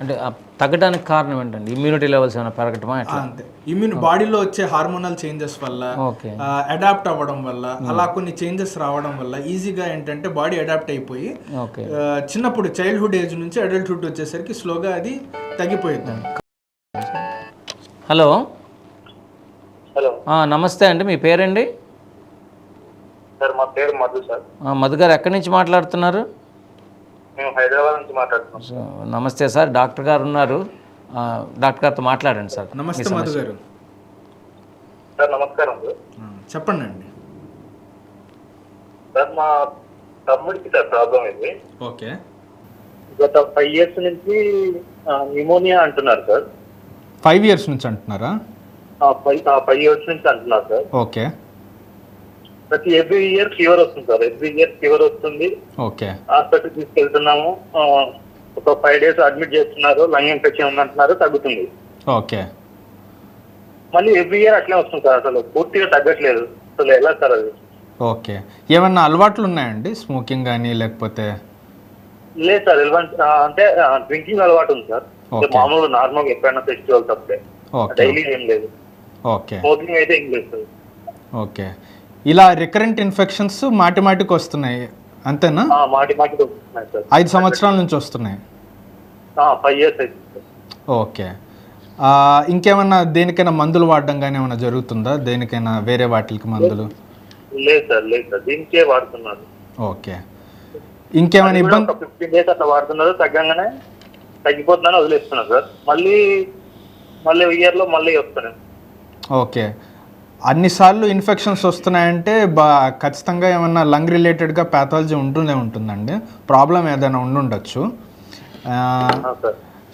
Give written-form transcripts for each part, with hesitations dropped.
అంటే తగ్గడానికి కారణం ఏంటండి? ఇమ్యూనిటీ లెవెల్స్ ఏమైనా పెరగటమా? అంతే, బాడీలో వచ్చే హార్మోనల్ చేంజెస్ వల్ల, అడాప్ట్ అవ్వడం వల్ల, అలా కొన్ని చేంజెస్ రావడం వల్ల ఈజీగా ఏంటంటే బాడీ అడాప్ట్ అయిపోయి చిన్నప్పుడు చైల్డ్హుడ్ ఏజ్ నుంచి అడల్ట్హుడ్ వచ్చేసరికి స్లోగా అది తగ్గిపోయింది. హలో హలో, నమస్తే అండి, మీ పేరండి? సార్ మా పేరు మధు సార్. మధు గారు ఎక్కడి నుంచి మాట్లాడుతున్నారు? మేము హైదరాబాద్ నుంచి మాట్లాడుతున్నాం. నమస్తే సార్, డాక్టర్ గారు ఉన్నారు, డాక్టర్ గారితో మాట్లాడండి సార్. నమస్తే మధు గారు. సార్ నమస్కారం సార్. చెప్పండి అండి. సార్ మా తమ్ముడికి సార్ ప్రాబ్లం ఇది. ఓకే. గత 5 years నుంచి న్యూమోనియా అంటున్నారు సార్. 5 years నుంచి అంటున్నారా? 5 years నుంచి అంటున్నారు సార్. ఓకే. ప్రతి ఎవ్రీ ఇయర్ ఫీవర్ వస్తుంది సార్, ఎవ్రీ ఇయర్ ఫీవర్ వస్తుంది. ఓకే. హాస్పిటల్ తీసుకెళ్తున్నాము, ఒక 5 days అడ్మిట్ చేస్తున్నారు, లంగ్ ఇన్ఫెక్షన్ ఉందంటున్నారు, తగ్గుతుంది. ఓకే. మళ్ళీ ఎవ్రీ ఇయర్ అట్లే వస్తుంది సార్, అసలు పూర్తిగా తగ్గట్లేదు. అసలు ఎలా సార్ అది? ఓకే. ఏమన్నా అలవాట్లు ఉన్నాయండి, స్మోకింగ్ కానీ లేకపోతే? లేదు సార్, అంటే డ్రింకింగ్ అలవాటు ఉంది సార్. మామూలు నార్మల్ ఎప్పుడైనా ఫెస్టివల్ తప్పే, డైలీ ఏం లేదు. ఓకే. స్మోకింగ్ అయితే ఏం లేదు సార్. ఓకే. ఇలా రికరెంట్ ఇన్ఫెక్షన్స్ మాటిమాటికి వస్తున్నాయి అంతేనా? మాటికి వస్తున్నాయి సార్. 5 సంవత్సరాల నుంచి వస్తున్నాయి. 5 years అయితే. ఓకే. ఇంకేమన్నా దేనికైనా మందులు వాడడం కానీ ఏమైనా జరుగుతుందా? దేనికైనా వేరే వాటికి మందులు? లేదు సార్, లేదు సార్, దీనికే వాడుతున్నారు. ఓకే. ఇంకేమైనా ఇబ్బంది? 15 days అట్లా వాడుతున్నారు, తగ్గంగానే తగ్గిపోతుందని వదిలేస్తున్నారు సార్. మళ్ళీ ఇయర్ లో మళ్ళీ వస్తున్నాయి. ఓకే. అన్నిసార్లు ఇన్ఫెక్షన్స్ వస్తున్నాయంటే ఖచ్చితంగా ఏమన్నా లంగ్ రిలేటెడ్గా ప్యాథాలజీ ఉంటుందండి, ప్రాబ్లం ఏదైనా ఉండుండొచ్చు.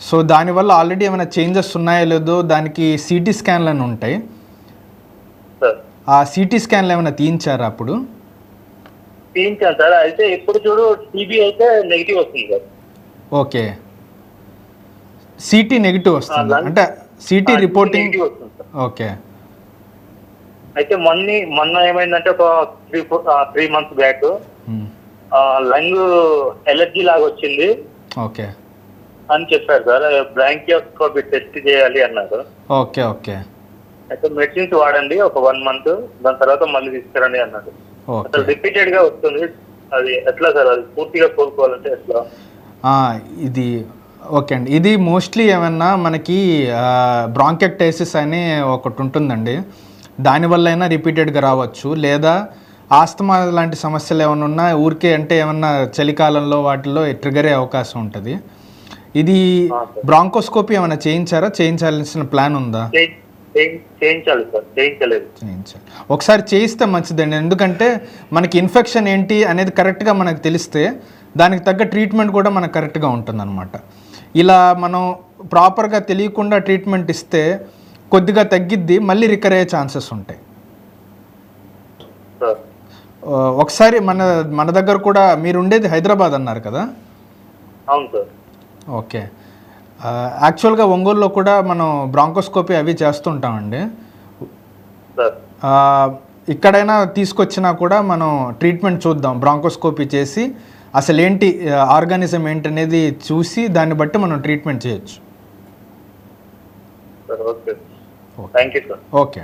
సో దానివల్ల ఆల్రెడీ ఏమైనా చేంజెస్ ఉన్నాయో లేదో దానికి సిటీ స్కాన్లు అని ఉంటాయి. ఆ సిటీ స్కాన్లు ఏమైనా తీయించారా అప్పుడు? తీయించాను సార్. అయితే ఇప్పుడు చూడు, టీబీ అయితే నెగిటివ్ వస్తుంది సార్. ఓకే. సిటీ నెగిటివ్ వస్తుంది అంటే సిటీ రిపోర్టింగ్. ఓకే. అయితే మొన్న ఏమైందంటే ఒక 3 months బ్యాక్ లంగ్ ఎలర్జీ లాగా వచ్చింది. ఓకే అని చెప్పారు సార్. బ్రాంకియోస్కోపీ టెస్ట్ చేయాలి అన్నారు. ఓకే. ఓకే. అయితే మెడిసిన్స్ వాడండి ఒక 1 month, దాని తర్వాత మళ్ళీ తీసుకురండి అన్నారు. అసలు రిపీటెడ్ గా వస్తుంది, అది ఎట్లా సార్? అది పూర్తిగా కోలుకోవాలంటే ఎట్లా? ఇది ఓకే అండి. ఇది మోస్ట్లీ ఏమన్నా మనకి బ్రాంకెక్టైసిస్ అని ఒకటి ఉంటుందండి, దానివల్ల అయినా రిపీటెడ్గా రావచ్చు. లేదా ఆస్తమా లాంటి సమస్యలు ఏమైనా ఉన్నా ఊరికే అంటే ఏమన్నా చలికాలంలో వాటిల్లో ట్రిగర్ అయ్యే అవకాశం ఉంటుంది. ఇది బ్రాంకోస్కోపీ ఏమైనా చేయించారా? చేయించాల్సిన ప్లాన్ ఉందా? చేయించాలి సార్, చేయించలేదు. చేయించాలి. ఒకసారి చేయిస్తే మంచిదండి, ఎందుకంటే మనకి ఇన్ఫెక్షన్ ఏంటి అనేది కరెక్ట్గా మనకు తెలిస్తే దానికి తగ్గ ట్రీట్మెంట్ కూడా మనకు కరెక్ట్గా ఉంటుందన్నమాట. ఇలా మనం ప్రాపర్గా తెలియకుండా ట్రీట్మెంట్ ఇస్తే కొద్దిగా తగ్గిద్ది, మళ్ళీ రికర్ అయ్యే ఛాన్సెస్ ఉంటాయి. ఒకసారి మన దగ్గర కూడా, మీరు ఉండేది హైదరాబాద్ అన్నారు కదా? అవును సార్. ఓకే. యాక్చువల్గా ఒంగోలులో కూడా మనం బ్రాంకోస్కోపీ అవి చేస్తుంటామండి. ఇక్కడైనా తీసుకొచ్చినా కూడా మనం ట్రీట్మెంట్ చూద్దాం, బ్రాంకోస్కోపీ చేసి అసలు ఏంటి ఆర్గానిజం ఏంటి అనేది చూసి దాన్ని బట్టి మనం ట్రీట్మెంట్ చేయొచ్చు. Okay. Thank you sir. Okay.